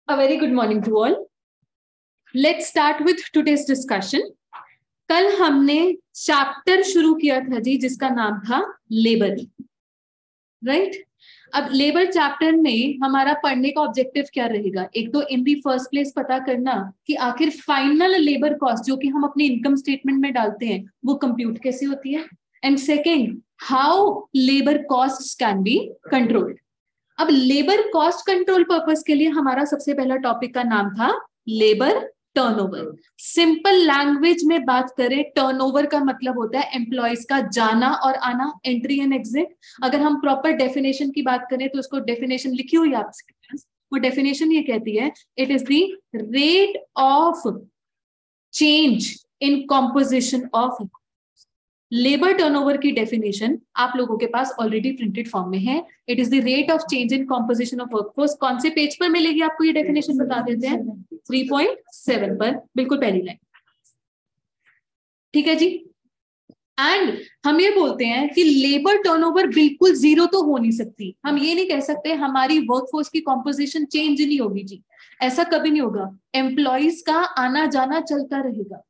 A very good morning to all. Let's start with today's discussion. कल हमने chapter शुरू किया था जी जिसका नाम था लेबर, राइट? अब लेबर चैप्टर में हमारा पढ़ने का ऑब्जेक्टिव क्या रहेगा? एक तो इन दी फर्स्ट प्लेस पता करना कि आखिर फाइनल लेबर कॉस्ट जो कि हम अपने इनकम स्टेटमेंट में डालते हैं वो कंप्यूट कैसे होती है, and second how labour cost can be controlled. अब लेबर कॉस्ट कंट्रोल पर्पस के लिए हमारा सबसे पहला टॉपिक का नाम था लेबर टर्नओवर. सिंपल लैंग्वेज में बात करें, टर्नओवर का मतलब होता है एम्प्लॉयज का जाना और आना, एंट्री एंड एग्जिट. अगर हम प्रॉपर डेफिनेशन की बात करें तो उसको डेफिनेशन लिखी हुई आपके पास. वो डेफिनेशन ये कहती है it is the rate of change in composition of. Labour turnover की डेफिनेशन आप लोगों के पास ऑलरेडी प्रिंटेड फॉर्म में है. It is the rate of change in composition of workforce. कौन से पेज पर मिलेगी आपको ये डेफिनेशन बता देते हैं? 3.7 पर, बिल्कुल पहली लाइन. ठीक है जी. एंड हम ये बोलते हैं कि लेबर टर्नओवर बिल्कुल जीरो तो हो नहीं सकती. हम ये नहीं कह सकते हमारी वर्कफोर्स की कॉम्पोजिशन चेंज नहीं होगी जी, ऐसा कभी नहीं होगा. एम्प्लॉयज का आना जाना चलता रहेगा.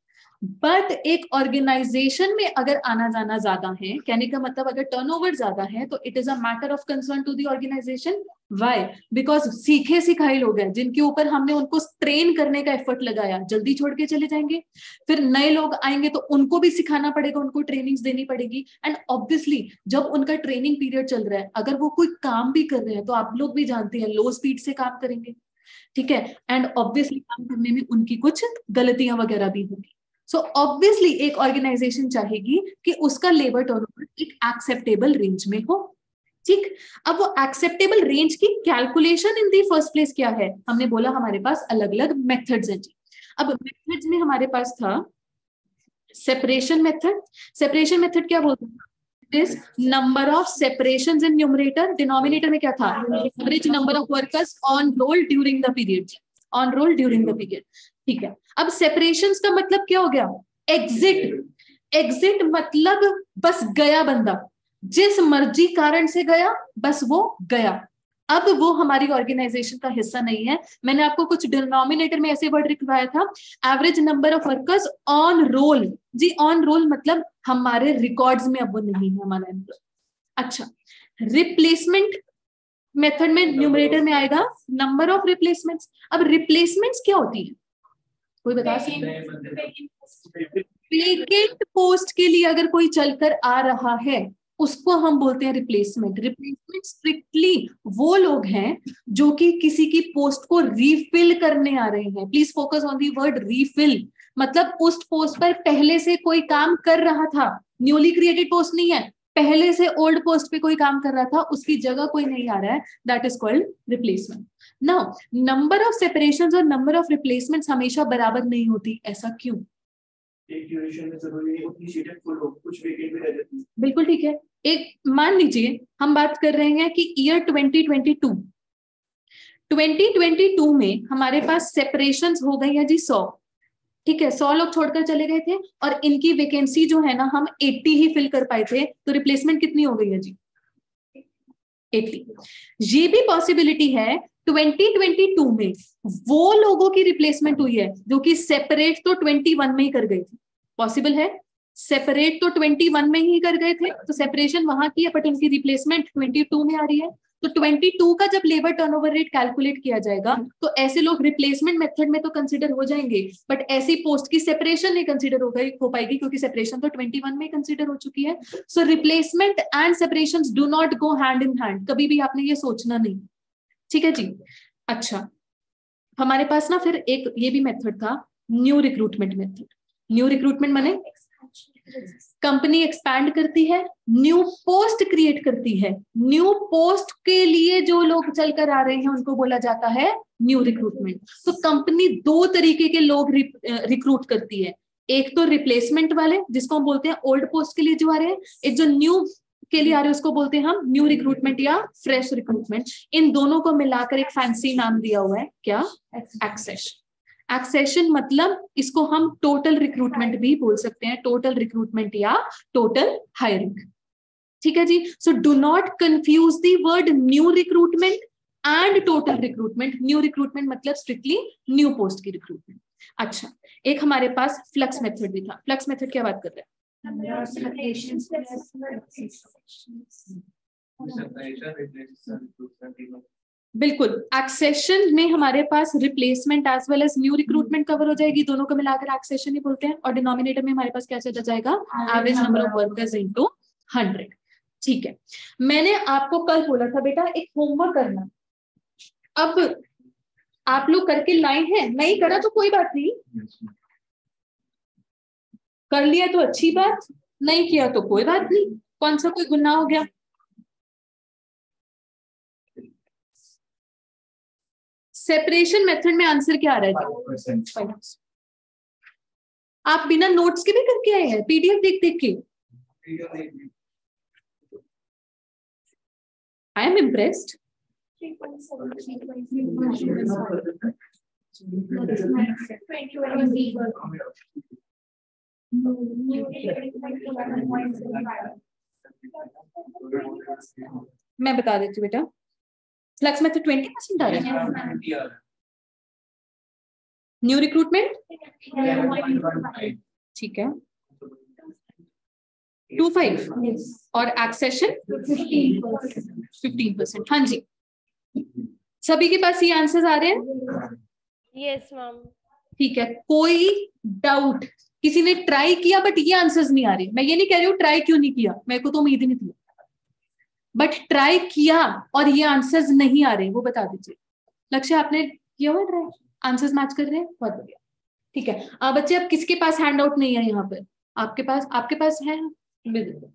बट एक ऑर्गेनाइजेशन में अगर आना जाना ज्यादा है, कहने का मतलब अगर टर्नओवर ज्यादा है तो it is a matter of concern to the organisation. Why? Because सीखे सिखाए लोग हैं जिनके ऊपर हमने उनको ट्रेन करने का एफर्ट लगाया, जल्दी छोड़ के चले जाएंगे. फिर नए लोग आएंगे तो उनको भी सिखाना पड़ेगा, उनको ट्रेनिंग्स देनी पड़ेगी. एंड ऑब्वियसली जब उनका ट्रेनिंग पीरियड चल रहा है, अगर वो कोई काम भी कर रहे हैं तो आप लोग भी जानते हैं लो स्पीड से काम करेंगे. ठीक है. एंड ऑब्वियसली काम करने में उनकी कुछ गलतियां वगैरह भी होंगी. सो ऑब्वियसली एक ऑर्गेनाइजेशन चाहेगी कि उसका लेबर टर्नओवर एक एक्सेप्टेबल रेंज में हो. ठीक. अब वो एक्सेप्टेबल रेंज की calculation in the first place क्या है? हमने बोला हमारे पास अलग अलग मेथड्स हैं जी. अब मेथड्स में हमारे पास था सेपरेशन मेथड. सेपरेशन मेथड क्या बोलते हैं? Is number of separations in numerator. Denominator में क्या था? Average number of workers on role during the period. On roll during the period. ठीक है. अब सेपरेशंस का मतलब क्या हो गया? एग्जिट. एग्जिट मतलब बस गया बंदा, जिस मर्जी कारण से गया बस वो गया. अब वो हमारी ऑर्गेनाइजेशन का हिस्सा नहीं है. मैंने आपको कुछ डिनोमिनेटर में ऐसे वर्ड लिखवाया था, average number of workers on roll. जी ऑन रोल मतलब हमारे रिकॉर्ड्स में अब वो नहीं है हमारा एम्प्लॉय. अच्छा. रिप्लेसमेंट मेथड में न्यूमरेटर में आएगा नंबर ऑफ रिप्लेसमेंट्स. अब रिप्लेसमेंट्स क्या होती है? कोई बता सकता है? वेकेंट पोस्ट के लिए अगर कोई चलकर आ रहा है उसको हम बोलते हैं रिप्लेसमेंट. रिप्लेसमेंट स्ट्रिक्टली वो लोग हैं जो कि किसी की पोस्ट को रीफिल करने आ रहे हैं. Please focus on the word refill. मतलब उस पोस्ट पर पहले से कोई काम कर रहा था, न्यूली क्रिएटेड पोस्ट नहीं है, पहले से ओल्ड पोस्ट पे कोई काम कर रहा था, उसकी जगह कोई नहीं आ रहा है, that is called replacement. Now number of separations और नंबर ऑफ रिप्लेसमेंट्स हमेशा बराबर नहीं होती. ऐसा क्यों? एक ड्यूरेशन में जरूरी है उतनी सीटें फुल हो, कुछ वेकेंट भी रह जाती है. बिल्कुल ठीक है. एक मान लीजिए हम बात कर रहे हैं कि ईयर 2022 में हमारे पास सेपरेशंस हो गई है जी 100. ठीक है. 100 लोग छोड़कर चले गए थे और इनकी वैकेंसी जो है ना हम 80 ही फिल कर पाए थे, तो रिप्लेसमेंट कितनी हो गई है जी? 80। ये भी पॉसिबिलिटी है 2022 में वो लोगों की रिप्लेसमेंट हुई है जो कि सेपरेट तो 21 में ही कर गए थे। पॉसिबल है, सेपरेट तो 21 में ही कर गए थे, तो सेपरेशन वहां की है, बट उनकी रिप्लेसमेंट 22 में आ रही है। तो 22 का जब लेबर टर्नओवर रेट कैलकुलेट किया जाएगा तो ऐसे लोग रिप्लेसमेंट मेथड में तो कंसीडर हो जाएंगे, बट ऐसी पोस्ट की सेपरेशन नहीं कंसीडर हो पाएगी क्योंकि सेपरेशन तो 21 में कंसीडर हो चुकी है। So replacement and separation do not go hand in hand, कभी भी आपने ये सोचना नहीं। ठीक है जी। अच्छा, हमारे पास ना फिर एक ये भी मेथड था, new recruitment method. New recruitment माने कंपनी एक्सपैंड करती है, न्यू पोस्ट क्रिएट करती है, न्यू पोस्ट के लिए जो लोग चलकर आ रहे हैं उनको बोला जाता है न्यू रिक्रूटमेंट। तो कंपनी दो तरीके के लोग रिक्रूट करती है, एक तो रिप्लेसमेंट वाले जिसको हम बोलते हैं ओल्ड पोस्ट के लिए जो आ रहे हैं, एक जो न्यू के लिए आ रहे हैं उसको बोलते हैं हम न्यू रिक्रूटमेंट या फ्रेश रिक्रूटमेंट। इन दोनों को मिलाकर एक फैंसी नाम दिया हुआ है, क्या? एक्सेशन। एक्सेशन मतलब इसको हम टोटल रिक्रूटमेंट भी बोल सकते हैं, टोटल रिक्रूटमेंट या टोटल हायरिंग। ठीक है जी। So do not confuse the word new recruitment and total recruitment. New recruitment मतलब स्ट्रिक्टली न्यू पोस्ट की रिक्रूटमेंट। अच्छा, एक हमारे पास फ्लक्स मेथड भी था। फ्लक्स मेथड क्या बात कर रहे हैं? बिल्कुल, एक्सेशन में हमारे पास replacement as well as new recruitment cover हो जाएगी, दोनों को मिलाकर एक्सेशन ही बोलते हैं। और डिनोमिनेटर में हमारे पास क्या चला जाएगा? Average number of workers into 100। ठीक है, मैंने आपको कल बोला था बेटा एक होमवर्क करना, अब आप लोग करके लाए हैं, नहीं करा तो कोई बात नहीं, कर लिया तो अच्छी बात, नहीं किया तो कोई बात नहीं, कौन सा कोई गुनाह हो गया? सेपरेशन मेथड में आंसर क्या आ रहा है? 5%। आप बिना नोट्स के भी करके आए हैं, पीडीएफ देख देख के? I am impressed. मैं बता देती हूँ बेटा, फ्लक्स में तो 20% आ रहा है, न्यू रिक्रूटमेंट ठीक है 25 और एक्सेशन 15%। हाँ जी, सभी के पास ये आंसर्स आ रहे हैं? Yes ma'am. ठीक है, कोई डाउट? किसी ने ट्राई किया बट ये आंसर्स नहीं आ रहे, मैं ये नहीं कह रही हूँ ट्राई क्यों नहीं किया, मेरे को तो उम्मीद ही नहीं थी, बट ट्राई किया और ये आंसर्स नहीं आ रहे, वो बता दीजिए। लक्ष्य, आपने किया हुआ ट्राई? आंसर्स मैच कर रहे हैं? बहुत बढ़िया। ठीक है, बच्चे अब किसके पास हैंड आउट नहीं है यहाँ पर? आपके पास है? बिल्कुल।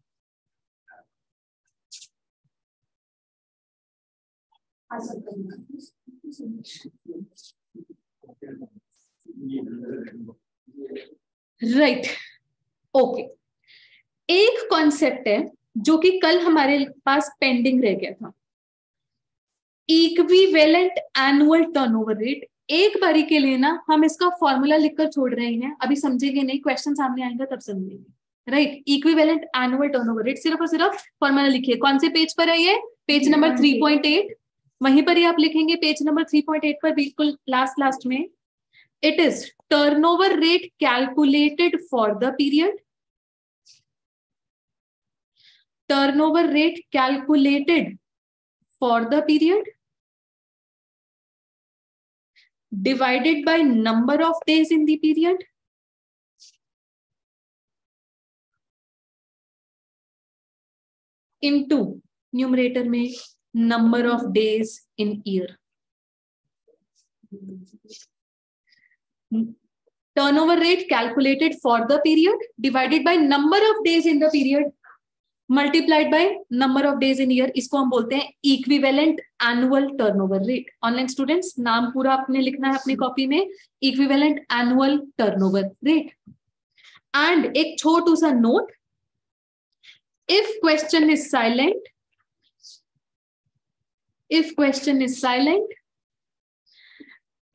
Right, okay. एक कॉन्सेप्ट है जो कि कल हमारे पास पेंडिंग रह गया था, इक्विवेलेंट एनुअल टर्नओवर रेट। एक बारी के लिए ना हम इसका फॉर्मूला लिखकर छोड़ रहे हैं, अभी समझेंगे नहीं, क्वेश्चन सामने आएगा तब समझेंगे। Right, equivalent annual turnover rate, सिर्फ और सिर्फ फॉर्मूला लिखिए। कौन से पेज पर है ये? पेज नंबर 3.8, वहीं पर ही आप लिखेंगे, पेज नंबर 3.8 पर, बिल्कुल लास्ट में। It is turnover rate calculated for the period, turnover rate calculated for the period divided by number of days in the period into numerator में number of days in year. Turnover rate calculated for the period divided by number of days in the period multiplied by number of days in year, इसको हम बोलते हैं equivalent annual turnover rate. Online students, नाम पूरा आपने लिखना है अपनी कॉपी में, equivalent annual turnover rate. And एक छोटू सा note, if question is silent,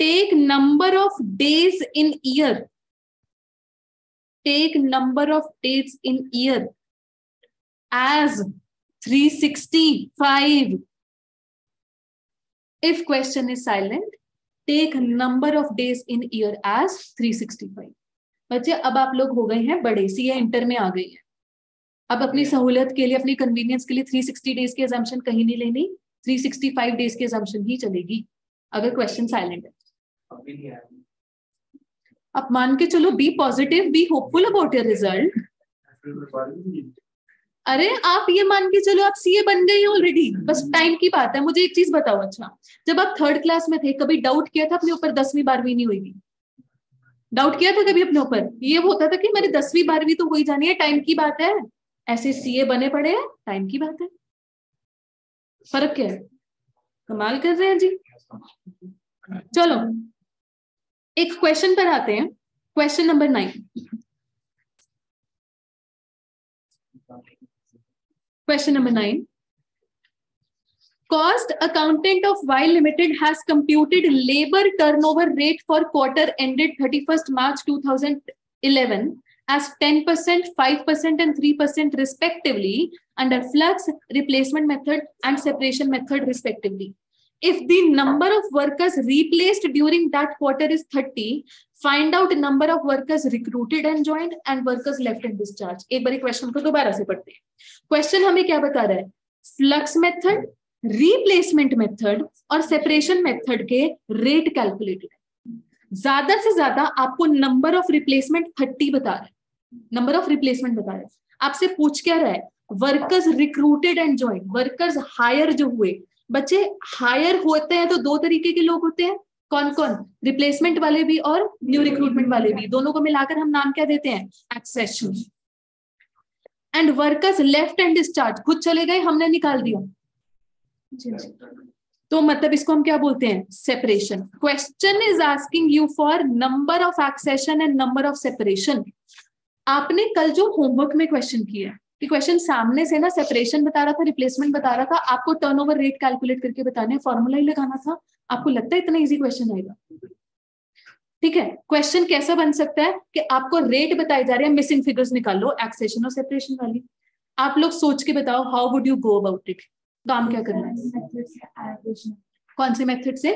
take number of days in year as 365 If question is silent, take number of days in year as 365. बच्चे अब आप लोग हो गए हैं बड़े, सीए इंटर में आ गए हैं, अब अपनी सहूलियत के लिए, अपनी कन्वीनियंस के लिए 360 डेज की assumption कहीं नहीं लेनी, 365 डेज की assumption ही चलेगी अगर क्वेश्चन साइलेंट है। अब मान के चलो, be positive, be hopeful about your result. अरे आप ये मान के चलो आप सीए बन गए ऑलरेडी, बस टाइम की बात है। मुझे एक चीज बताओ, अच्छा जब आप 3rd क्लास में थे कभी डाउट किया था अपने ऊपर 10वीं 12वीं नहीं हुई? डाउट किया था कभी अपने ऊपर? ये होता था कि मेरी 10वीं 12वीं तो हो ही जानी है, टाइम की बात है। ऐसे सीए बने पड़े हैं, टाइम की बात है। फर्क क्या है? कमाल कर रहे हैं जी। चलो एक क्वेश्चन पर आते हैं, question number 9। Question number 9. Cost accountant of Y Limited has computed labor turnover rate for quarter ended 31st March 2011 as 10%, 5% and 3% respectively under flux, replacement method and separation method respectively. If the number of workers replaced during that quarter is 30, find out number of workers recruited and joined and workers left and discharged. एक बारी question को दोबारा से पढ़ते हैं। Question हमें क्या बता रहा है? फ्लक्स मेथड, रिप्लेसमेंट मेथड और सेपरेशन मेथड के रेट कैलकुलेटेड है। ज्यादा से ज्यादा आपको नंबर ऑफ रिप्लेसमेंट 30 बता रहा है, नंबर ऑफ रिप्लेसमेंट बता रहा है। आपसे पूछ क्या रहा है? Workers recruited and joined, workers hire जो हुए। बच्चे हायर होते हैं तो 2 तरीके के लोग होते हैं, कौन कौन? रिप्लेसमेंट वाले भी और न्यू रिक्रूटमेंट वाले भी, दोनों को मिलाकर हम नाम क्या देते हैं? Accession. And workers left and discharge, खुद चले गए, हमने निकाल दिया, तो मतलब इसको हम क्या बोलते हैं? Separation. Question is asking you for number of accession and number of separation. आपने कल जो होमवर्क में क्वेश्चन किया कि क्वेश्चन सामने से ना सेपरेशन बता रहा था, रिप्लेसमेंट बता रहा था, आपको टर्नओवर रेट कैलकुलेट करके बताने, फॉर्मूला ही लगाना था। आपको लगता है इतना इजी क्वेश्चन आएगा? ठीक है, क्वेश्चन कैसा बन सकता है कि आपको रेट बताए जा रहे हैं, मिसिंग फिगर्स निकाल लो एक्सेशन और सेपरेशन वाली। आप लोग सोच के बताओ how would you go about it? काम क्या करना है? कौन से मेथड से?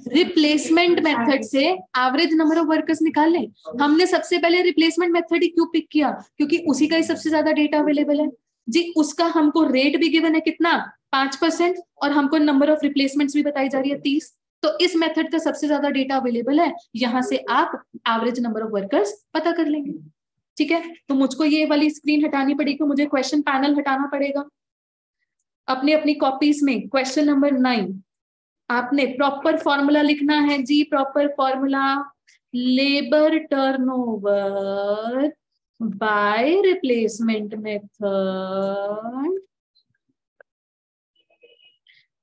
रिप्लेसमेंट मेथड से एवरेज नंबर ऑफ वर्कर्स निकाल लें। हमने सबसे पहले रिप्लेसमेंट मेथड ही क्यों पिक किया? क्योंकि उसी का ही सबसे ज्यादा डेटा अवेलेबल है जी। उसका हमको रेट भी गिवन है कितना? 5%, और हमको नंबर ऑफ रिप्लेसमेंट्स भी बताई जा रही है 30। तो इस मेथड का सबसे ज्यादा डेटा अवेलेबल है, यहां से आप एवरेज नंबर ऑफ वर्कर्स पता कर लेंगे। ठीक है, तो मुझको ये वाली स्क्रीन हटानी पड़ेगी, मुझे क्वेश्चन पैनल हटाना पड़ेगा। अपनी अपनी कॉपीज में क्वेश्चन नंबर 9 आपने प्रॉपर फॉर्मूला लिखना है जी। Proper formula, labour turnover by replacement method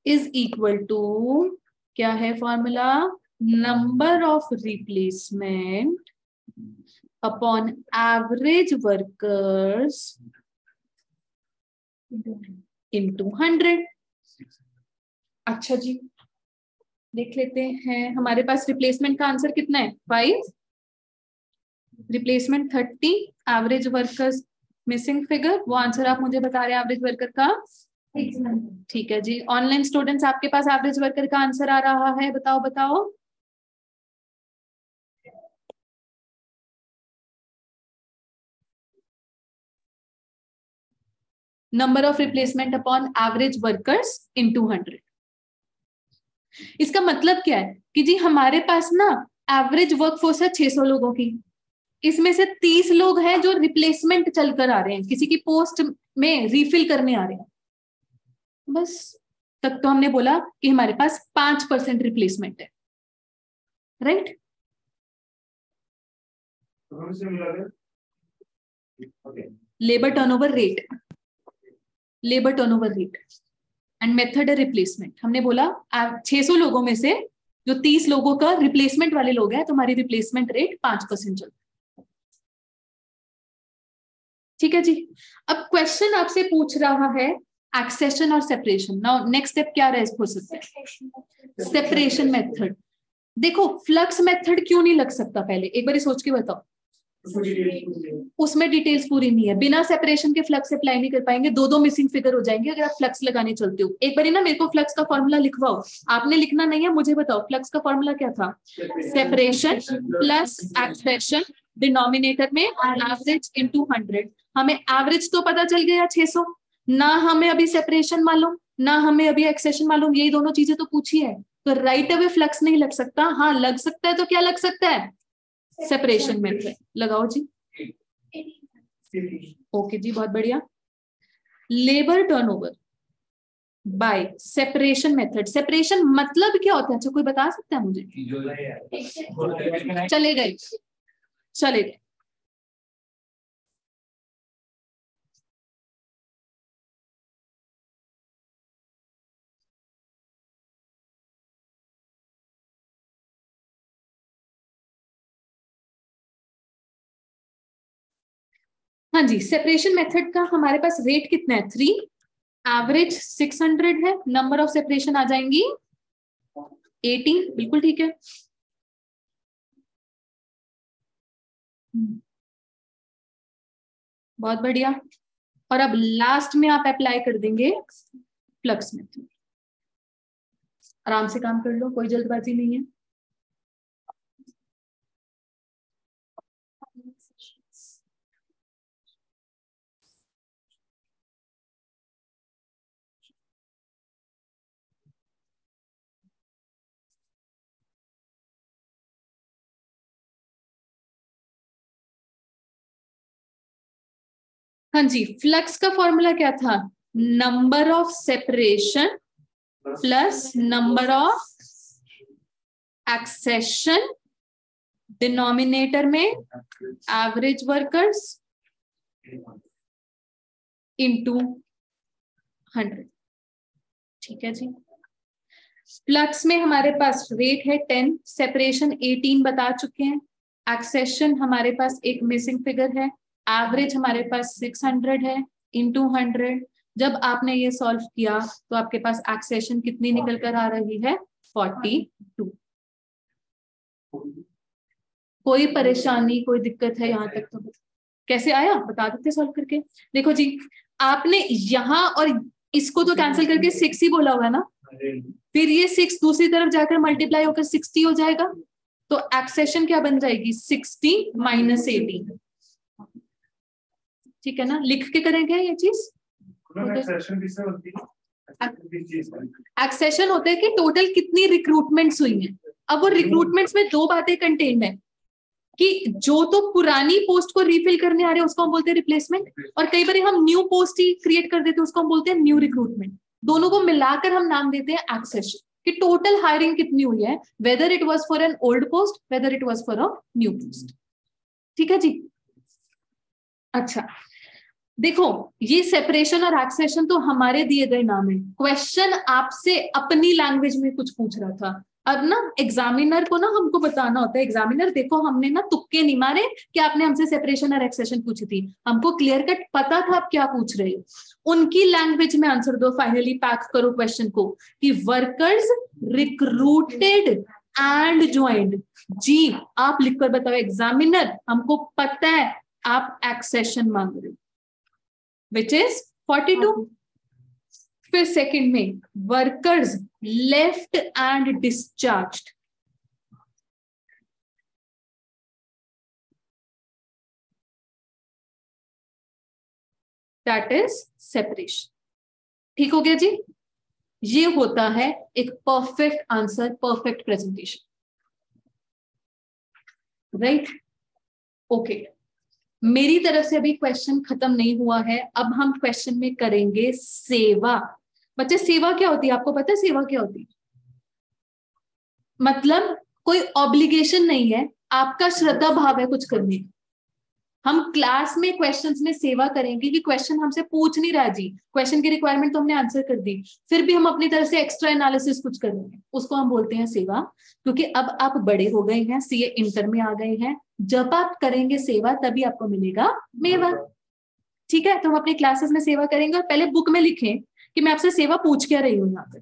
is equal to, क्या है formula? Number of replacement upon average workers into 100। अच्छा जी, देख लेते हैं हमारे पास रिप्लेसमेंट का आंसर कितना है? 5, replacement 30, average workers missing figure, वो आंसर आप मुझे बता रहे हैं एवरेज वर्कर का। ठीक है जी, ऑनलाइन स्टूडेंट्स आपके पास एवरेज वर्कर का आंसर आ रहा है, बताओ बताओ। Number of replacement upon average workers into 100। इसका मतलब क्या है कि जी हमारे पास ना एवरेज वर्कफोर्स है 600 लोगों की, इसमें से 30 लोग हैं जो रिप्लेसमेंट चलकर आ रहे हैं, किसी की पोस्ट में रिफिल करने आ रहे हैं। बस तक तो हमने बोला कि हमारे पास 5% रिप्लेसमेंट है, right? Labour turnover rate, labour turnover rate and method है रिप्लेसमेंट। हमने बोला 600 लोगों में से जो 30 लोगों का रिप्लेसमेंट वाले लोग हैं, तो हमारी रिप्लेसमेंट रेट 5% चलता है। ठीक है जी, अब क्वेश्चन आपसे पूछ रहा है एक्सेशन और सेपरेशन। नाउ नेक्स्ट स्टेप क्या रह हो सकता है? Separation method. देखो फ्लक्स मेथड क्यों नहीं लग सकता, पहले एक बार सोच के बताओ। उसमें डिटेल्स पूरी नहीं है। बिना सेपरेशन के फ्लक्स अप्लाई नहीं कर पाएंगे, दो मिसिंग फिगर हो जाएंगे अगर आप फ्लक्स लगाने चलते हो। एक बार ना मेरे को फ्लक्स का फॉर्मूला लिखवाओ, आपने लिखना नहीं है, मुझे बताओ फ्लक्स का फॉर्मूला क्या था? सेपरेशन प्लस एक्सेशन, डिनोमिनेटर में एवरेज इनटू 100। हमें एवरेज तो पता चल गया 600, ना हमें अभी सेपरेशन मालूम, ना हमें अभी एक्सेशन मालूम, यही दोनों चीजें तो पूछी है। तो राइट अवे फ्लक्स नहीं लग सकता। हाँ लग सकता है, तो क्या लग सकता है? सेपरेशन मेथड लगाओ जी। ओके जी, बहुत बढ़िया। Labour turnover bye separation method. Separation मतलब क्या होता है? अच्छा कोई बता सकता है मुझे? चले गए, चले गए। हाँ जी, सेपरेशन मेथड का हमारे पास रेट कितना है? 3, एवरेज 600 है, नंबर ऑफ सेपरेशन आ जाएंगी 18। बिल्कुल ठीक है। बहुत बढ़िया। और अब लास्ट में आप अप्लाई कर देंगे फ्लक्स मेथड। आराम से काम कर लो, कोई जल्दबाजी नहीं है। हाँ जी, फ्लक्स का फॉर्मूला क्या था? Number of separation plus number of accession, denominator में एवरेज वर्कर्स इनटू 100। ठीक है जी। फ्लक्स में हमारे पास रेट है 10, सेपरेशन 18 बता चुके हैं, एक्सेशन हमारे पास एक मिसिंग फिगर है, एवरेज हमारे पास 600 है इनटू 100। जब आपने ये सॉल्व किया तो आपके पास एक्सेशन कितनी निकल कर आ रही है? 42। कोई परेशानी, कोई दिक्कत है यहाँ तक? तो कैसे आया बता देते सॉल्व करके। देखो जी, आपने यहाँ और इसको तो कैंसिल करके 6 ही बोला हुआ है ना, फिर ये 6 दूसरी तरफ जाकर मल्टीप्लाई होकर 60 हो जाएगा, तो एक्सेशन क्या बन जाएगी? 60 माइनस 18। ठीक है ना, लिख के करेंगे ये चीज। एक्सेशन होता है कि टोटल कितनी रिक्रूटमेंट्स हुई हैं। अब वो रिक्रूटमेंट्स में दो बातें कंटेन्ड है कि जो तो पुरानी पोस्ट को रिफिल करने आ रहे हैं उसको हम बोलते हैं रिप्लेसमेंट, और कई बार हम न्यू पोस्ट ही क्रिएट कर देते हैं उसको हम बोलते हैं न्यू रिक्रूटमेंट। दोनों को मिलाकर हम नाम देते हैं एक्सेशन, कि टोटल हायरिंग कितनी हुई है, whether it was for an old post, whether it was for a new post. ठीक है जी। अच्छा देखो, ये सेपरेशन और एक्सेशन तो हमारे दिए गए नाम है। क्वेश्चन आपसे अपनी लैंग्वेज में कुछ पूछ रहा था। अब ना एग्जामिनर को ना हमको बताना होता है, एग्जामिनर देखो हमने ना तुक्के नहीं मारे कि आपने हमसे सेपरेशन और एक्सेशन पूछी थी, हमको क्लियर कट पता था आप क्या पूछ रहे हो। उनकी लैंग्वेज में आंसर दो, फाइनली पैक करो क्वेश्चन को कि वर्कर्स रिक्रूटेड एंड ज्वाइंड। जी आप लिखकर बताओ एग्जामिनर हमको पता है आप एक्सेशन मांग रहे हो, which is 42। फिर सेकंड में workers left and discharged, that is separation. ठीक हो गया जी। ये होता है एक perfect answer, perfect presentation, right? Okay, मेरी तरफ से अभी क्वेश्चन खत्म नहीं हुआ है। अब हम क्वेश्चन में करेंगे सेवा। बच्चे सेवा क्या होती है आपको पता है? सेवा क्या होती है? मतलब कोई ऑब्लिगेशन नहीं है, आपका श्रद्धा भाव है कुछ करने का। हम क्लास में क्वेश्चंस में सेवा करेंगे कि क्वेश्चन हमसे पूछ नहीं रहा जी, क्वेश्चन की रिक्वायरमेंट तो हमने आंसर कर दी, फिर भी हम अपनी तरफ से एक्स्ट्रा एनालिसिस कुछ कर रहे हैं, उसको हम बोलते हैं सेवा। क्योंकि अब आप बड़े हो गए हैं, सीए इंटर में आ गए हैं, जब आप करेंगे सेवा तभी आपको मिलेगा मेवा। ठीक है, तो हम अपनी क्लासेस में सेवा करेंगे और पहले बुक में लिखें कि मैं आपसे सेवा पूछ क्या रही हूँ। यहाँ पर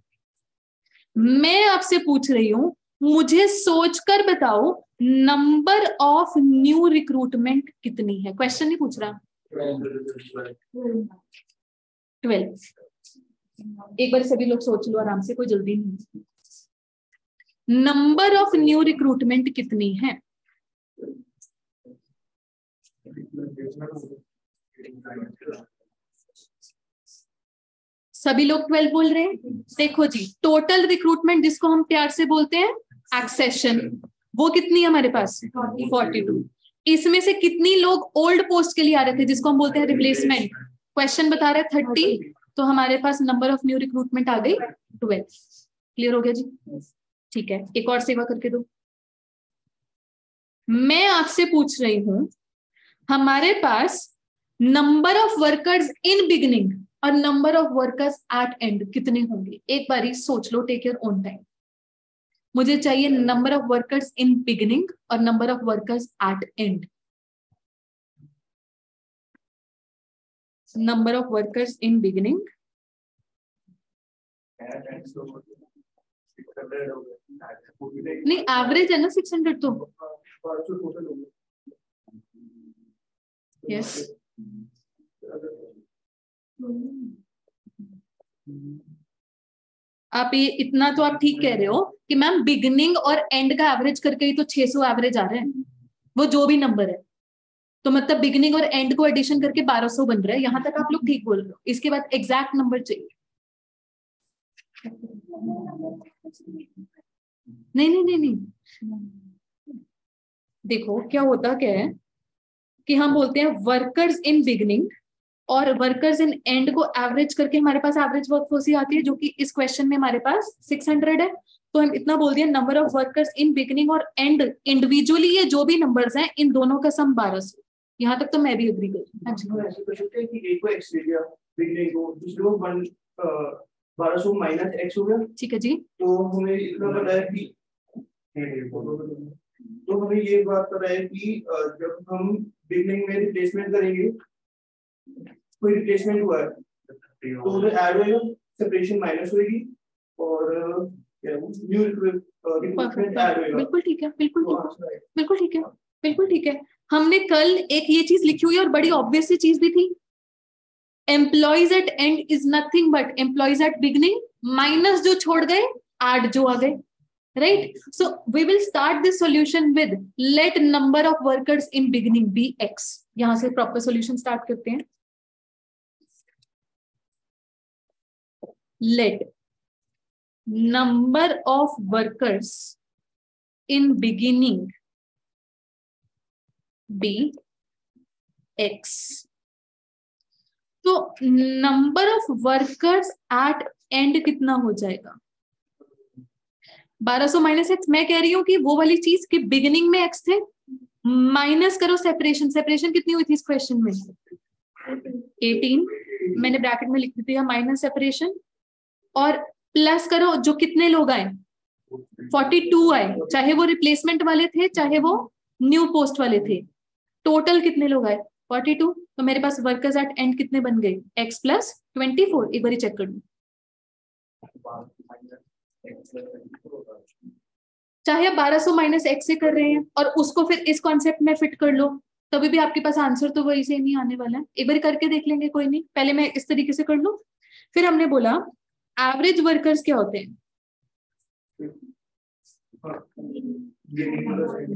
मैं आपसे पूछ रही हूँ मुझे सोचकर बताओ नंबर ऑफ न्यू रिक्रूटमेंट कितनी है। क्वेश्चन नहीं पूछ रहा। 12। एक बार सभी लोग सोच लो आराम से, कोई जल्दी नहीं। नंबर ऑफ न्यू रिक्रूटमेंट कितनी है? सभी लोग 12 बोल रहे हैं। देखो जी, टोटल रिक्रूटमेंट जिसको हम प्यार से बोलते हैं एक्सेशन, वो कितनी है हमारे पास? 42। इसमें से कितनी लोग ओल्ड पोस्ट के लिए आ रहे थे जिसको हम बोलते हैं रिप्लेसमेंट? क्वेश्चन बता रहे हैं 30, तो हमारे पास नंबर ऑफ न्यू रिक्रूटमेंट आ गई 12। क्लियर हो गया जी? ठीक है, एक और सेवा करके दो। मैं आपसे पूछ रही हूं, हमारे पास number of workers in beginning और number of workers at end कितने होंगे? एक बारी सोच लो, टेक योर ओन टाइम। मुझे चाहिए number of workers in beginning और number of workers at end. Number of workers in beginning, नहीं एवरेज है ना 600 तो। यस, आप ये इतना तो आप ठीक कह रहे हो कि मैम बिगिनिंग और एंड का एवरेज करके ही तो 600 एवरेज आ रहे हैं, वो जो भी नंबर है। तो मतलब बिगिनिंग और एंड को एडिशन करके 1200 बन रहा है। यहां तक आप लोग ठीक बोल रहे हो। इसके बाद एग्जैक्ट नंबर चाहिए। नहीं नहीं नहीं नहीं, देखो क्या होता क्या है कि हम बोलते हैं वर्कर्स इन बिगिनिंग और वर्कर्स इन एंड को एवरेज करके हमारे पास एवरेज वर्कफोर्स ही आती है, जो कि इस क्वेश्चन में हमारे पास 600 है। तो हम इतना बोल दिया, number of workers in beginning और एंड इंडिविजुअली ये जो भी नंबर्स हैं इन दोनों का सम 1200। यहाँ तक तो मैं भी एग्री करूँ। ऐसे कर सकते हैं कि एक को एक्स ले लिया, बिगनिंग को, दूसरे को 1200 माइनस एक्स हो गया। ठीक है जी। तो हमें इतना पता है कि तो हमें ये बात पता है कि जब हम बिगनिंग में रिप्लेसमेंट करेंगे, कोई रिप्लेसमेंट हुआ है तो उधर ऐड होएगा, सेपरेशन माइनस होएगी और न्यू रिक्रूटमेंट ऐड होएगा। बिल्कुल ठीक है, बिल्कुल ठीक है, बिल्कुल ठीक है, बिल्कुल ठीक है। हमने कल एक ये चीज लिखी हुई है और बड़ी ऑब्वियस सी चीज भी थी, employees at end is nothing but employees at beginning minus जो छोड़ गए ऐड जो आ गए, right? So we will start this solution with let number of workers in beginning be X. यहां से प्रॉपर सॉल्यूशन स्टार्ट करते हैं। Let number of workers in beginning be X. तो number of workers at end कितना हो जाएगा? 1200 minus x. मैं कह रही हूं कि वो वाली चीज कि बिगिनिंग में एक्स थे, माइनस करो सेपरेशन। सेपरेशन कितनी हुई थी इस क्वेश्चन में? 18। मैंने ब्रैकेट में लिख दी थी माइनस सेपरेशन, और प्लस करो जो कितने लोग आए, 42 आए, चाहे वो रिप्लेसमेंट वाले थे चाहे वो न्यू पोस्ट वाले थे। टोटल कितने लोग आए? 42। तो मेरे पास वर्कर्स एट एंड कितने बन गए? x plus 24। एक बार चेक कर लो, चाहे आप 1200 माइनस एक्स से कर रहे हैं और उसको फिर इस कॉन्सेप्ट में फिट कर लो, तभी भी आपके पास आंसर तो वही सेम ही आने वाला है। एक बार करके देख लेंगे, कोई नहीं। पहले मैं इस तरीके से कर लूं, फिर हमने बोला एवरेज वर्कर्स क्या होते हैं?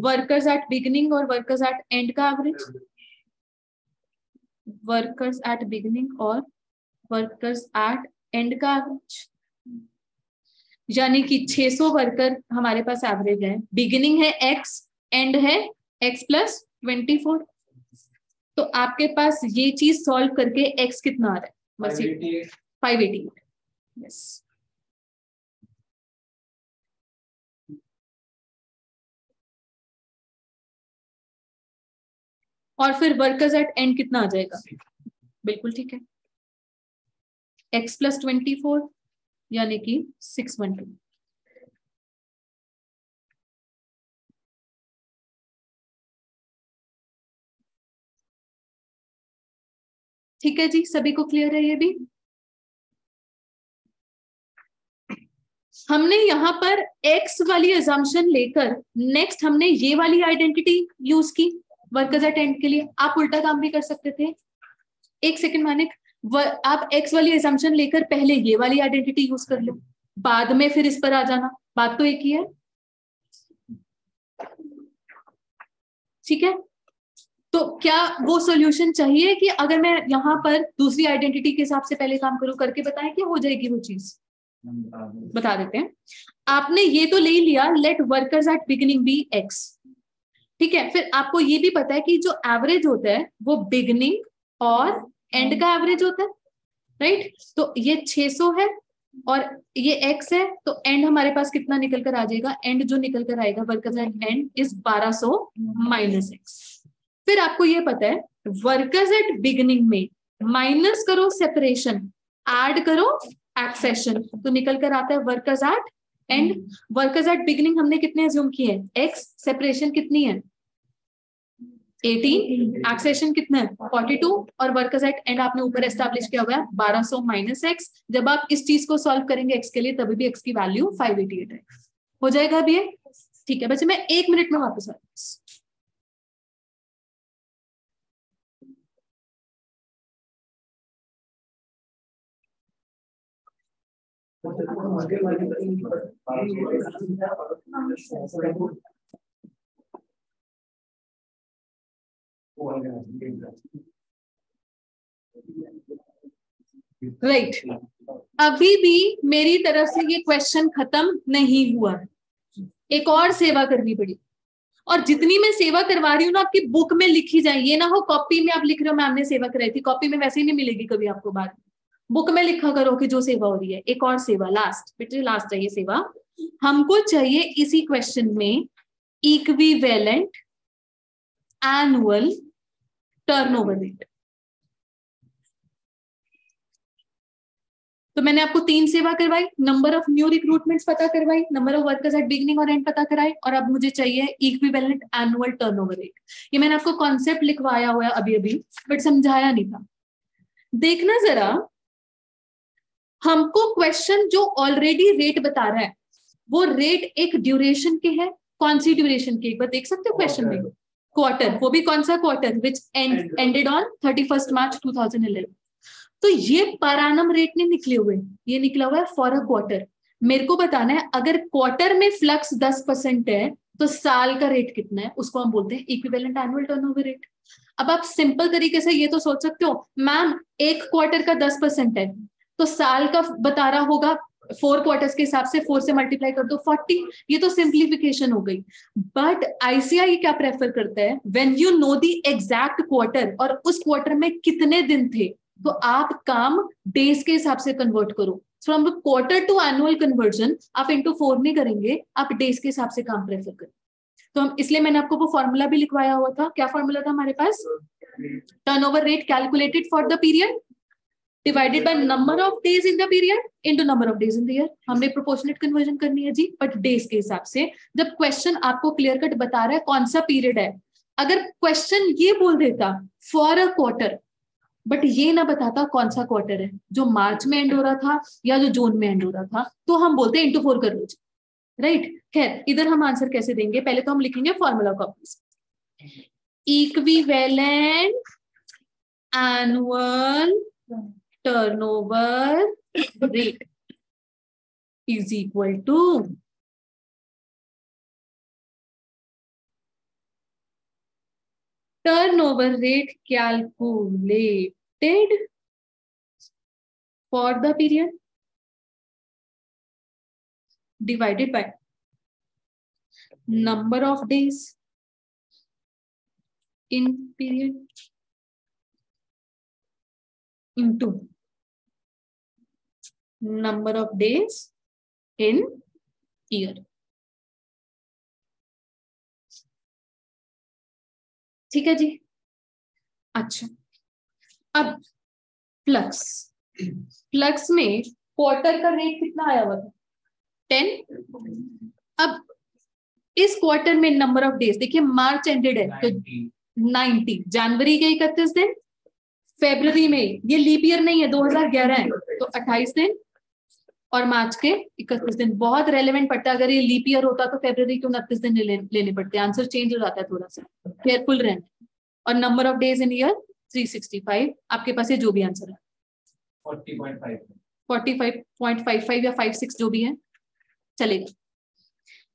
वर्कर्स एट बिगिनिंग और वर्कर्स एट एंड का एवरेज। वर्कर्स एट बिगिनिंग और वर्कर्स एट एंड का एवरेज, यानी कि 600 वर्कर हमारे पास एवरेज है। बिगिनिंग है x, एंड है x प्लस 24। तो आपके पास ये चीज सॉल्व करके x कितना आ रहा है? बस 588। यस। और फिर वर्कर्स एट एंड कितना आ जाएगा? बिल्कुल ठीक है, x प्लस 24 यानी कि 612। ठीक है जी, सभी को क्लियर है ये भी? हमने यहाँ पर x वाली assumption लेकर नेक्स्ट हमने ये वाली आइडेंटिटी यूज की वर्कर्स एट एंड के लिए। आप उल्टा काम भी कर सकते थे। एक सेकंड मानिक, आप x वाली assumption लेकर पहले ये वाली आइडेंटिटी यूज कर लो, बाद में फिर इस पर आ जाना, बात तो एक ही है, ठीक है। तो क्या वो सॉल्यूशन चाहिए कि अगर मैं यहाँ पर दूसरी आइडेंटिटी के हिसाब से पहले काम करूं? करके बताएं क्या हो जाएगी वो चीज, बता देते हैं। आपने ये तो ले लिया, let workers at beginning be x, ठीक है। फिर आपको ये भी पता है कि जो एवरेज होता है वो बिगिनिंग और एंड का एवरेज होता है, राइट। तो ये 600 है और ये x है, तो एंड हमारे पास कितना निकल कर आ जाएगा? एंड जो निकल कर आएगा workers at end is 1200 minus x। फिर आपको ये पता है वर्कर्स एट बिगिनिंग में माइनस करो सेपरेशन, ऐड करो एक्सेशन, तो निकल कर आता है workers at end. Workers at beginning हमने कितने अज्यूम किए हैं? x, सेपरेशन कितनी है? 18, एक्सेशन कितना है? 42, और वर्कर्स एट एंड आपने ऊपर एस्टैब्लिश किया हुआ है 1200 माइनस x। जब आप इस चीज को सॉल्व करेंगे x के लिए, तभी भी x की वैल्यू 588 है। हो जाएगा अभी ये, ठीक है बच्चे। मैं 1 मिनट में वापस आ राइट। अभी भी मेरी तरफ से ये क्वेश्चन खत्म नहीं हुआ, एक और सेवा करनी पड़ी। और जितनी मैं सेवा करवा रही हूँ ना, आपकी बुक में लिखी जाए, ये ना हो कॉपी में आप लिख रहे हो मैम ने सेवा कराई थी, कॉपी में वैसे ही नहीं मिलेगी कभी आपको बाद में। बुक में लिखा करो कि जो सेवा हो रही है। एक और सेवा, लास्ट बेटे, लास्ट चाहिए सेवा हमको, चाहिए इसी क्वेश्चन में इक्विवेलेंट एनुअल टर्नओवर रेट। तो मैंने आपको 3 सेवा करवाई, नंबर ऑफ न्यू रिक्रूटमेंट्स पता करवाई, number of workers at beginning और एंड पता कराए, और अब मुझे चाहिए इक्विवेलेंट एनुअल टर्नओवर रेट। ये मैंने आपको कॉन्सेप्ट लिखवाया हुआ है अभी अभी, बट समझाया नहीं था। देखना जरा, हमको क्वेश्चन जो ऑलरेडी रेट बता रहा है, वो रेट एक ड्यूरेशन के है। कौन सी ड्यूरेशन के? एक बार देख सकते हो क्वेश्चन में, क्वार्टर, वो भी कौन सा क्वार्टर? विच एंडेड ऑन 31 मार्च 2011। तो ये पर एनम रेट नहीं निकले हुए, ये निकला हुआ है फॉर अ क्वार्टर। मेरे को बताना है अगर क्वार्टर में फ्लक्स 10% है तो साल का रेट कितना है, उसको हम बोलते हैं इक्विवेलेंट एनुअल टर्नओवर रेट। अब आप सिंपल तरीके से ये तो सोच सकते हो, मैम एक क्वार्टर का 10% है तो साल का बता रहा होगा 4 क्वार्टर्स के हिसाब से, 4 से मल्टीप्लाई कर दो 40। ये तो सिंप्लीफिकेशन हो गई। बट आईसीआई क्या प्रेफर करता है? When you know the exact quarter और उस क्वार्टर में कितने दिन थे, तो आप काम डेज के हिसाब से कन्वर्ट करो। From quarter to annual conversion आप इंटू 4 नहीं करेंगे, आप डेज के हिसाब से काम प्रेफर करें। तो हम इसलिए मैंने आपको वो फॉर्मूला भी लिखवाया हुआ था। क्या फॉर्मूला था हमारे पास? Turnover rate calculated for the period divided by number of days in the period into number of days in the year. हमने प्रोपोर्शनेट कन्वर्जन करनी है जी, बट डेज के हिसाब से। जब क्वेश्चन आपको क्लियर कट बता रहा है कौन सा पीरियड है, अगर क्वेश्चन ये बोल देता फॉर अ क्वार्टर, बट ये ना बताता कौन सा क्वार्टर है, जो मार्च में एंड हो रहा था या जो जून में एंड हो रहा था, तो हम बोलते हैं इंटू 4 कर लो, राइट। खैर इधर हम आंसर कैसे देंगे? पहले तो हम लिखेंगे formula copies. Equivalent annual turnover rate is equal to turnover rate calculated for the period divided by number of days in period into number of days in year। ठीक है जी। अच्छा, अब फ्लक्स, फ्लक्स में क्वार्टर का rate कितना आया हुआ था? 10। अब इस क्वार्टर में नंबर ऑफ डेज देखिए, मार्च एंडेड है तो 90, जनवरी के 31 दिन, फेब्रुवरी में ये लीप ईयर नहीं है 2011 है तो 28 दिन, और मार्च के 31 दिन। बहुत रेलेवेंट पड़ता है, अगर ये लीप ईयर होता तो फरवरी के 29 दिन लेने पड़ते, आंसर चेंज हो जाता है थोड़ा सा, केयरफुल रहना। और number of days in year 365, आपके पास ये जो भी आंसर है 45.55 या 56 जो भी है चलेगा।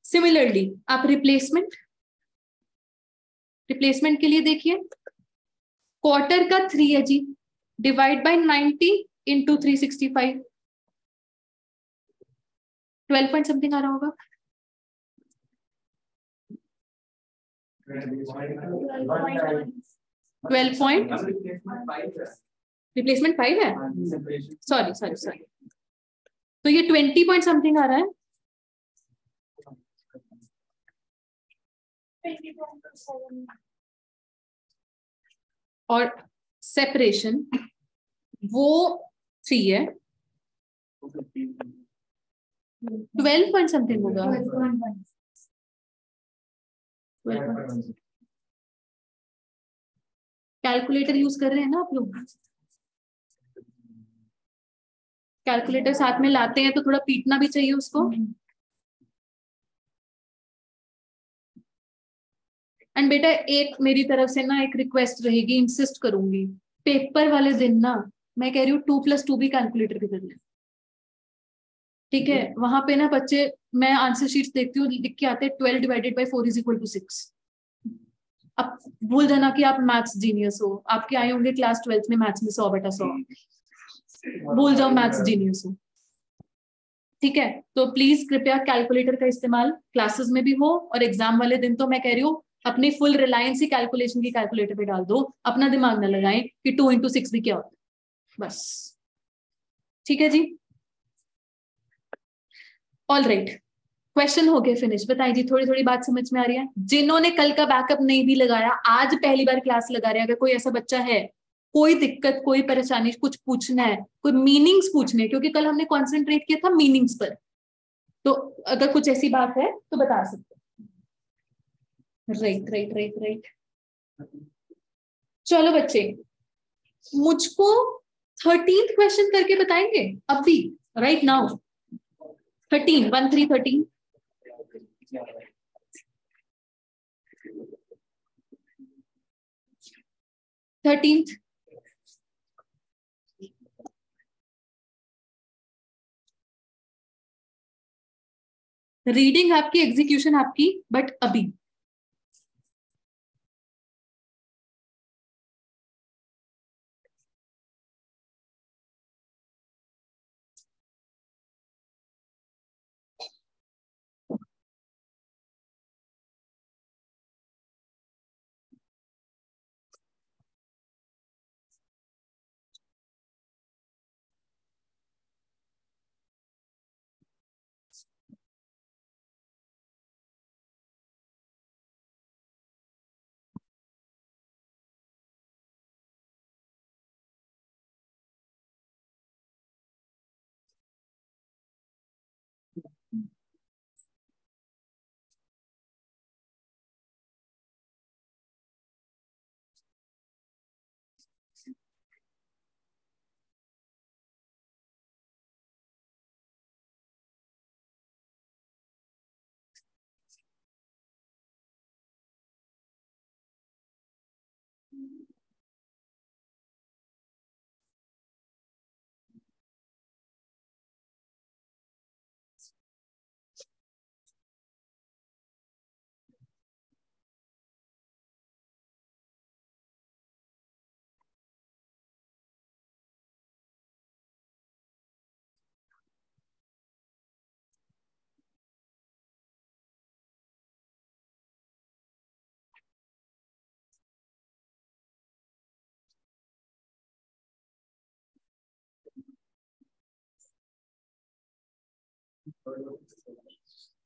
सिमिलरली आप रिप्लेसमेंट के लिए देखिए, क्वार्टर का 3 है जी, divide by 90 into 365, 12 point something आ रहा होगा। 12 पॉइंट, रिप्लेसमेंट 5 है, सॉरी, तो ये 20 पॉइंट समथिंग आ रहा है। और सेपरेशन वो 3 है, 12 पॉइंट समथिंग होगा। कैलकुलेटर यूज कर रहे हैं ना आप लोग, कैलकुलेटर साथ में लाते हैं तो थोड़ा पीटना भी चाहिए उसको। एंड बेटा एक मेरी तरफ से ना एक रिक्वेस्ट रहेगी, इंसिस्ट करूंगी, पेपर वाले दिन ना मैं कह रही हूँ 2+2 भी कैलकुलेटर पे कर लें, ठीक है। वहां पे ना बच्चे, मैं आंसर शीट्स देखती हूँ, लिख के आते हैं 12 divided by 4 is equal to 6। अब भूल जाना कि आप मैथ्स जीनियस हो, आपके आए होंगे क्लास 12th में मैथ्स में 100/100, भूल जाओ मैथ्स जीनियस हो, ठीक है। तो प्लीज कृपया कैलकुलेटर का इस्तेमाल क्लासेस में भी हो, और एग्जाम वाले दिन तो मैं कह रही हूँ अपनी फुल रिलायंस ही कैलकुलेशन की कैलकुलेटर पे डाल दो, अपना दिमाग ना लगाएं कि 2 into 6 भी क्या होता है, बस, ठीक है जी। ऑल राइट, क्वेश्चन हो गए फिनिश। बताइए जी, थोड़ी थोड़ी बात समझ में आ रही है? जिन्होंने कल का बैकअप नहीं भी लगाया, आज पहली बार क्लास लगा रहे हैं, अगर कोई ऐसा बच्चा है, कोई दिक्कत कोई परेशानी, कुछ पूछना है, कोई मीनिंग्स पूछने, क्योंकि कल हमने कॉन्सेंट्रेट किया था मीनिंग्स पर, तो अगर कुछ ऐसी बात है तो बता सकते हैं। राइट। चलो बच्चे, मुझको 13th क्वेश्चन करके बताएंगे अभी, राइट नाउ। 13 1 3 13 13th रीडिंग आपकी, एग्जीक्यूशन आपकी, बट अभी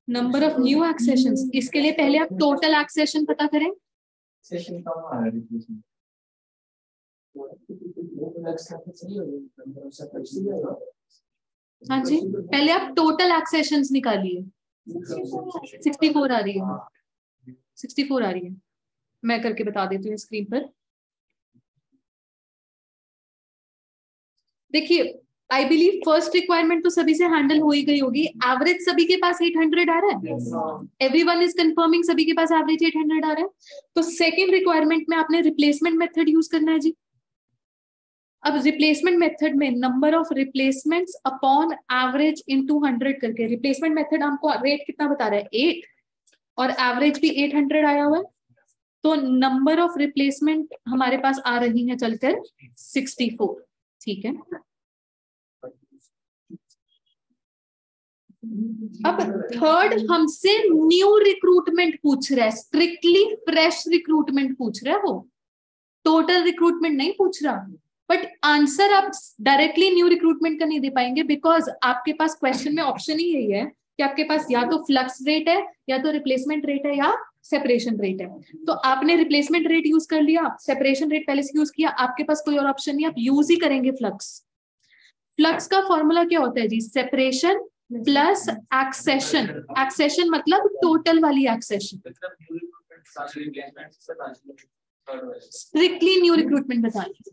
नंबर ऑफ न्यू एक्सेशंस, इसके लिए पहले आप टोटल एक्सेशन पता करें। हाँ जी, पहले आप टोटल एक्सेशंस निकालिए। 64 आ रही है, 64 आ रही है, मैं करके बता देती हूँ स्क्रीन पर। देखिए आई बिलीव फर्स्ट रिक्वायरमेंट तो सभी से हैंडल हो ही गई होगी। एवरेज सभी के पास 800 आ रहा है, एवरीवन इज कंफर्मिंग सभी के पास एवरेज 800 आ रहा है। तो सेकेंड रिक्वायरमेंट में आपने रिप्लेसमेंट मेथड यूज करना है जी। अब रिप्लेसमेंट मेथड में number of replacements upon average into 100 करके, रिप्लेसमेंट मेथड हमको रेट कितना बता रहा है 8, और एवरेज भी 800 आया हुआ है, तो नंबर ऑफ रिप्लेसमेंट हमारे पास आ रही है चलकर 64। ठीक है, अब थर्ड हमसे न्यू रिक्रूटमेंट पूछ रहा है, स्ट्रिक्टली फ्रेश रिक्रूटमेंट पूछ रहा है, वो टोटल रिक्रूटमेंट नहीं पूछ रहा। बट आंसर आप डायरेक्टली न्यू रिक्रूटमेंट का नहीं दे पाएंगे, बिकॉज आपके पास क्वेश्चन में ऑप्शन ही यही है कि आपके पास या तो फ्लक्स रेट है, या तो रिप्लेसमेंट रेट है, या सेपरेशन रेट है। तो आपने रिप्लेसमेंट रेट यूज कर लिया, सेपरेशन रेट पहले से यूज किया, आपके पास कोई और ऑप्शन नहीं, आप यूज ही करेंगे फ्लक्स। फ्लक्स का फॉर्मूला क्या होता है जी? Separation plus accession. एक्सेशन मतलब टोटल वाली एक्सेशन। स्ट्रिक्टली न्यू रिक्रूटमेंट बताइए।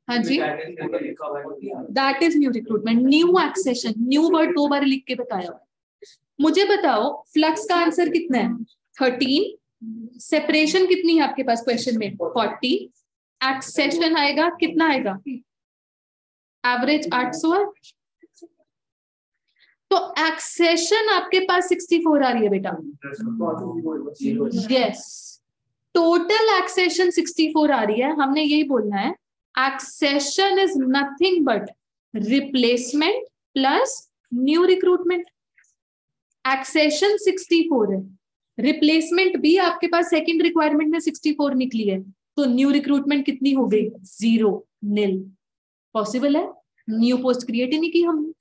हाँ जी, that is new recruitment. New accession, new word 2 बार लिख के बताया। मुझे बताओ फ्लक्स का आंसर कितना है? 13। सेपरेशन कितनी है आपके पास क्वेश्चन में? 40। एक्सेशन आएगा कितना आएगा? एवरेज 800 है। तो एक्सेशन आपके पास 64 आ रही है बेटा। यस, टोटल एक्सेशन 64 आ रही है। हमने यही बोलना है, accession is nothing but replacement plus new recruitment. Accession 64 है, रिप्लेसमेंट भी आपके पास सेकंड रिक्वायरमेंट में 64 निकली है, तो न्यू रिक्रूटमेंट कितनी हो गई? 0, नील। पॉसिबल है, न्यू पोस्ट क्रिएट ही नहीं की हमने।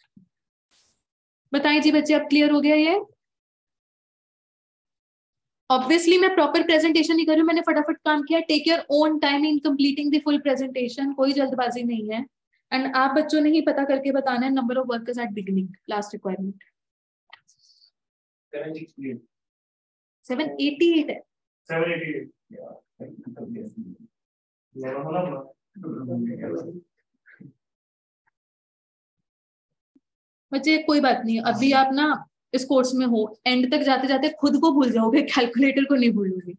बताएं जी बच्चे, अब क्लियर हो गया ये? ऑब्वियसली मैं प्रॉपर प्रेजेंटेशन नहीं कर रही हूँ, मैंने फटाफट काम किया। Take your own time in completing the full presentation, कोई जल्दबाजी नहीं है। एंड आप बच्चों ने ही पता करके बताना है number of workers at beginning, last requirement 788 है। 788 बच्चे कोई बात नहीं, अभी आप ना इस कोर्स में हो, एंड तक जाते जाते खुद को भूल जाओगे, कैलकुलेटर को नहीं भूलोगे।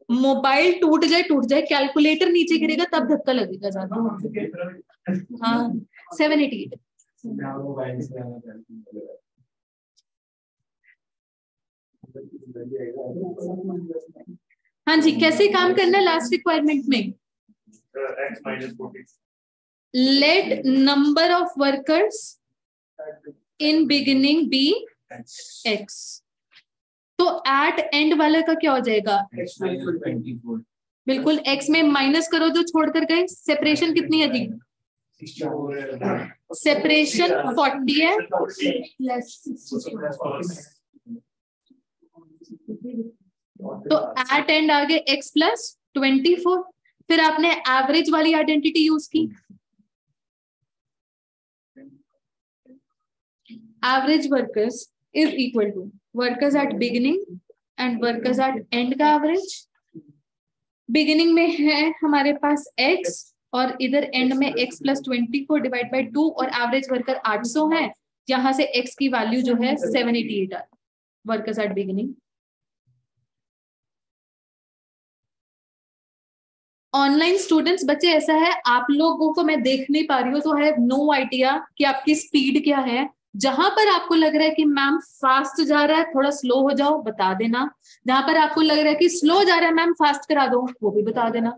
मोबाइल टूट जाए कैलकुलेटर नीचे गिरेगा तब धक्का लगेगा ज्यादा। हाँ 788। हाँ जी, कैसे काम करना है लास्ट रिक्वायरमेंट में? Let number of workers in beginning be x। तो एट एंड वाले का क्या हो जाएगा? बिल्कुल, x में माइनस करो जो छोड़कर गए। सेपरेशन कितनी है जी? सेपरेशन 40 है तो एट एंड आगे x प्लस 24। फिर आपने एवरेज वाली आइडेंटिटी यूज की, average workers is equal to workers at beginning and workers at end का एवरेज। बिगिनिंग में है हमारे पास x और इधर एंड में x प्लस 24 डिवाइड बाई 2 और एवरेज वर्कर 800 है। यहां से x की वैल्यू जो है 788 है workers at beginning. Online students बच्चे ऐसा है, आप लोगों को मैं देख नहीं पा रही हूँ, तो है नो आइडिया कि आपकी स्पीड क्या है। जहां पर आपको लग रहा है कि मैम फास्ट जा रहा है, थोड़ा स्लो हो जाओ, बता देना। जहां पर आपको लग रहा है कि स्लो जा रहा है मैम, फास्ट करा दो, वो भी बता देना।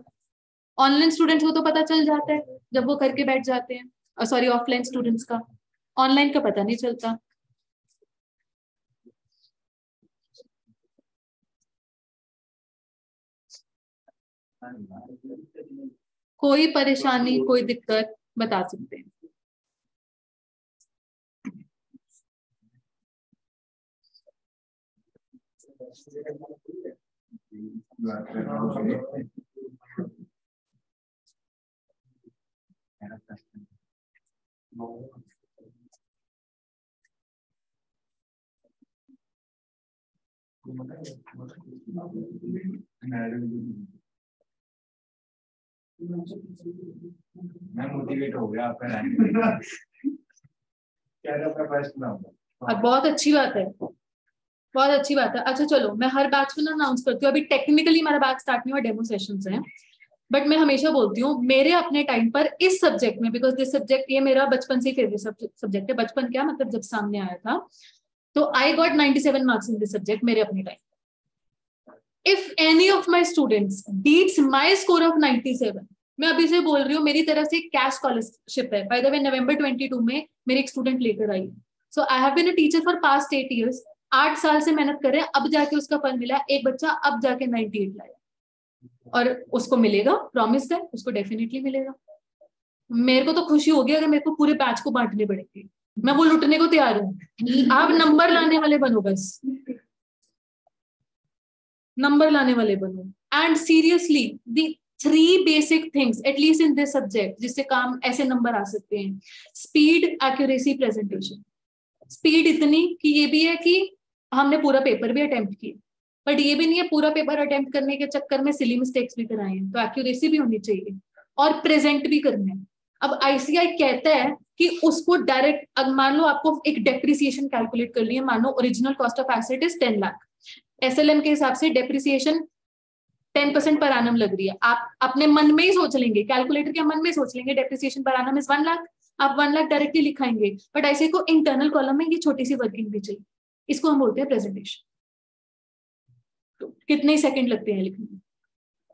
ऑनलाइन स्टूडेंट्स को तो पता चल जाता है जब वो करके बैठ जाते हैं, सॉरी ऑफलाइन स्टूडेंट्स का, ऑनलाइन का पता नहीं चलता। कोई परेशानी, कोई दिक्कत बता सकते हैं। मैं मोटिवेट हो गया आपका अब बहुत अच्छी बात है, बहुत अच्छी बात है। अच्छा चलो, मैं हर बैच को ना अनाउंस करती हूँ। अभी टेक्निकली हमारा बैच स्टार्ट नहीं हुआ, डेमो सेशंस हैं, बट मैं हमेशा बोलती हूँ मेरे अपने टाइम पर इस सब्जेक्ट में, बिकॉज दिस सब्जेक्ट ये मेरा बचपन से फेवरेट सब्जेक्ट है। बचपन क्या मतलब, जब सामने आया था तो I got 97 marks in this subject मेरे अपने time. If any of my students beats my score of 97, मैं अभी से बोल रही हूँ, मेरी तरफ से कैश स्कॉलरशिप है। बाय द वे नवंबर 22 में मेरी एक स्टूडेंट लेकर आई। So I have been a teacher for past 8 years। 8 साल से मेहनत कर रहे हैं, अब जाके उसका फल मिला। एक बच्चा अब जाके 98 लाया, और उसको मिलेगा, प्रॉमिस है, उसको डेफिनेटली मिलेगा। मेरे को तो खुशी होगी अगर मेरे को पूरे बैच को बांटने पड़ेंगे, मैं वो लुटने को तैयार हूँ। आप नंबर लाने वाले बनो, बस नंबर लाने वाले बनो। And seriously the 3 basic things at least in this subject जिससे काम ऐसे नंबर आ सकते हैं: स्पीड, एक्यूरेसी, प्रेजेंटेशन। स्पीड इतनी कि ये भी है कि हमने पूरा पेपर भी अटेम्प्ट किया, बट ये भी नहीं है पूरा पेपर अटेम्प्ट करने के चक्कर में सिली मिस्टेक्स भी कराए हैं। तो एक्यूरेसी भी होनी चाहिए और प्रेजेंट भी करना है। अब आईसीआई कहता है कि उसको डायरेक्ट, मान लो आपको एक डेप्रिसिएशन कैलकुलेट करनी है, मान लो original cost of asset is 10 lakh, SLM के हिसाब से डेप्रिसिएशन 10% पर एनम लग रही है। आप अपने मन में ही सोच लेंगे, कैलकुलेटर के मन में सोच लेंगे depreciation per annum is 1 lakh, आप 1 लाख डायरेक्टली लिखाएंगे। बट ऐसे को इंटरनल कॉलम में ये छोटी सी वर्किंग भी चाहिए, इसको हम बोलते हैं प्रेजेंटेशन। तो कितने सेकंड लगते हैं लिखने में,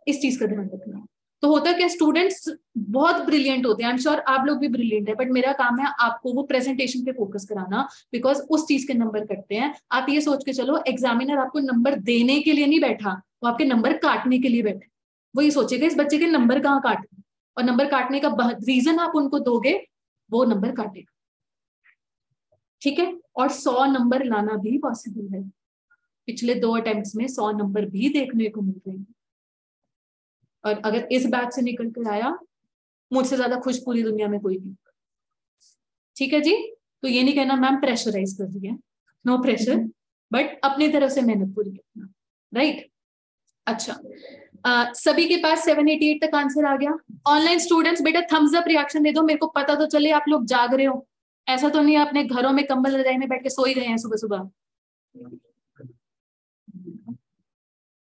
इस चीज का ध्यान रखना। तो होता क्या, स्टूडेंट्स बहुत ब्रिलियंट होते हैं, आई एम श्योर आप लोग भी ब्रिलियंट है, बट मेरा काम है आपको वो प्रेजेंटेशन पे फोकस कराना, बिकॉज उस चीज के नंबर कटते हैं। आप ये सोच के चलो, एग्जामिनर आपको नंबर देने के लिए नहीं बैठा, वो आपके नंबर काटने के लिए बैठे। वो ये सोचेगा इस बच्चे के नंबर कहाँ काटने, और नंबर काटने का रीजन आप उनको दोगे, वो नंबर काटेगा। ठीक है, और 100 नंबर लाना भी पॉसिबल है। पिछले 2 अटेम्प्ट्स में 100 नंबर भी देखने को मिल रहे हैं, और अगर इस बैच से निकल कर आया, मुझसे ज्यादा खुश पूरी दुनिया में कोई नहीं। ठीक है जी, तो ये नहीं कहना मैम प्रेशराइज कर रही है, नो प्रेशर, बट अपनी तरफ से मेहनत पूरी करना, राइट। अच्छा, सभी के पास 788 तक आंसर आ गया। ऑनलाइन स्टूडेंट्स बेटा थम्स अप रिएक्शन दे दो, मेरे को पता तो चले आप लोग जाग रहे हो। ऐसा तो नहीं अपने घरों में कंबल रजाई में बैठ के सो ही रहे हैं सुबह सुबह।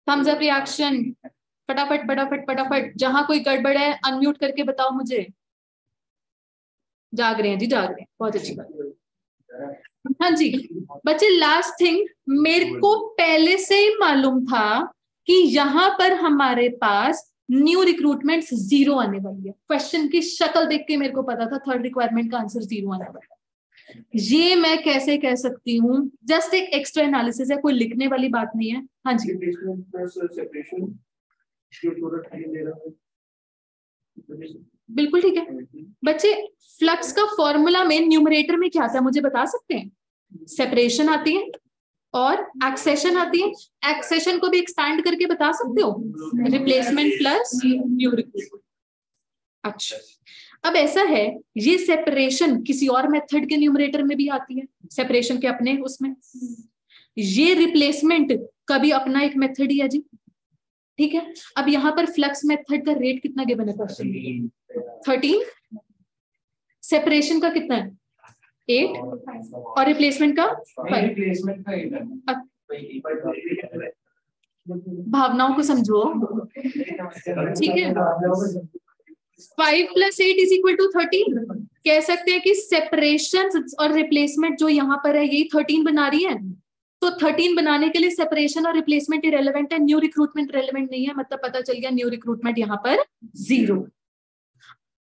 थम्स अप रिएक्शन, फटाफट फटाफट फटाफट। जहां कोई गड़बड़ है अनम्यूट करके बताओ मुझे। जाग रहे हैं जी, जाग रहे हैं, बहुत अच्छी बात। हाँ जी बच्चे, लास्ट थिंग, मेरे को पहले से ही मालूम था कि यहाँ पर हमारे पास न्यू रिक्रूटमेंट 0 आने वाली है। क्वेश्चन की शक्ल देख के मेरे को पता था थर्ड रिक्वायरमेंट का आंसर 0 आने वाला है। ये मैं कैसे कह सकती हूँ, जस्ट एक एक्स्ट्रा एनालिसिस है, कोई लिखने वाली बात नहीं है। हाँ जी बिल्कुल ठीक है बच्चे। फ्लक्स का फॉर्मूला में न्यूमरेटर में क्या आता है मुझे बता सकते हैं? सेपरेशन आती है और एक्सेशन आती है। एक्सेशन को भी एक्सपैंड करके बता सकते हो, रिप्लेसमेंट प्लस न्यू रिक्रूटमेंट। अच्छा, अब ऐसा है, ये सेपरेशन किसी और मेथड के न्यूमरेटर में भी आती है, सेपरेशन के अपने उसमें। ये रिप्लेसमेंट का भी अपना एक मेथड ही है जी। ठीक है, अब यहाँ पर फ्लक्स मेथड का रेट कितना गिवन है क्वेश्चन? 13। सेपरेशन का कितना है? 8 और रिप्लेसमेंट का 5। भावनाओं को समझो, ठीक है। 5 + 8 = 13। कह सकते हैं कि सेपरेशन और रिप्लेसमेंट जो यहाँ पर है यही 13 बना रही है। तो 13 बनाने के लिए सेपरेशन और रिप्लेसमेंट इरेलेवेंट है, न्यू रिक्रूटमेंट रेलेवेंट नहीं है। मतलब पता चल गया न्यू रिक्रूटमेंट यहाँ पर 0।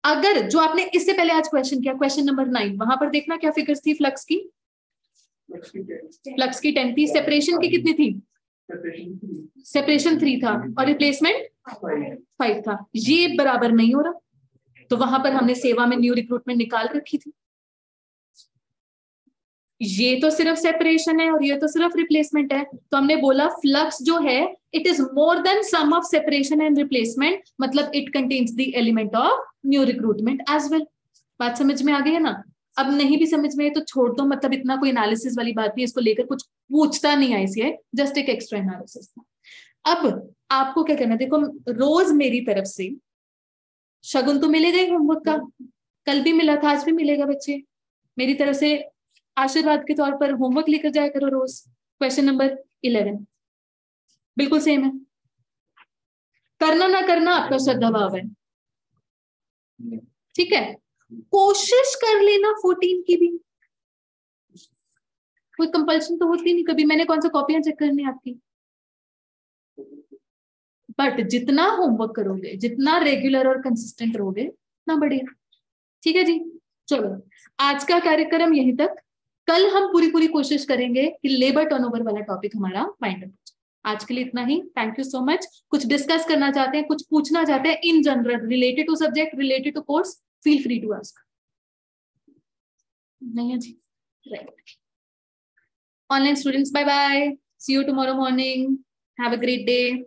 अगर जो आपने इससे पहले आज क्वेश्चन किया, क्वेश्चन नंबर 9, वहां पर देखना क्या फिगर्स थी फ्लक्स की? फ्लक्स की 10 थी। सेपरेशन की कितनी थी? सेपरेशन 3 था और रिप्लेसमेंट 5 था। ये बराबर नहीं हो रहा, तो वहां पर हमने सेवा में न्यू रिक्रूटमेंट निकाल रखी थी। ये तो सिर्फ सेपरेशन है और ये तो सिर्फ रिप्लेसमेंट है, तो हमने बोला फ्लक्स जो है it is more than sum of separation and replacement, मतलब it contains the element of new recruitment as well. बात समझ में आ गई है ना? अब नहीं भी समझ में तो छोड़ दो, मतलब इतना कोई एनालिसिस वाली बात नहीं, इसको लेकर कुछ पूछता नहीं है इसे, जस्ट एक एक्स्ट्रा एनालिसिस था। अब आपको क्या करना है, देखो रोज मेरी तरफ से शगुन तो मिलेगा ही होमवर्क का, कल भी मिला था, आज भी मिलेगा बच्चे। मेरी तरफ से आशीर्वाद के तौर पर होमवर्क लेकर जाया करो रोज। क्वेश्चन नंबर 11 बिल्कुल सेम है, करना ना करना आपका श्रद्धा भाव है, ठीक है। कोशिश कर लेना 14 की भी, कोई कंपल्शन तो होती नहीं, कभी मैंने कौन सा कॉपियां चेक करनी है आपकी। बट जितना होमवर्क करोगे, जितना रेगुलर और कंसिस्टेंट रहोगे, उतना बढ़िया, ठीक है जी। चलो आज का कार्यक्रम यहीं तक, कल हम पूरी पूरी कोशिश करेंगे कि लेबर टर्नओवर वाला टॉपिक हमारा फाइंड अप। आज के लिए इतना ही, थैंक यू सो मच। कुछ डिस्कस करना चाहते हैं, कुछ पूछना चाहते हैं in general related to subject, related to course, feel free to ask. नहीं है जी, right. Online students bye bye, see you tomorrow morning, have a great day.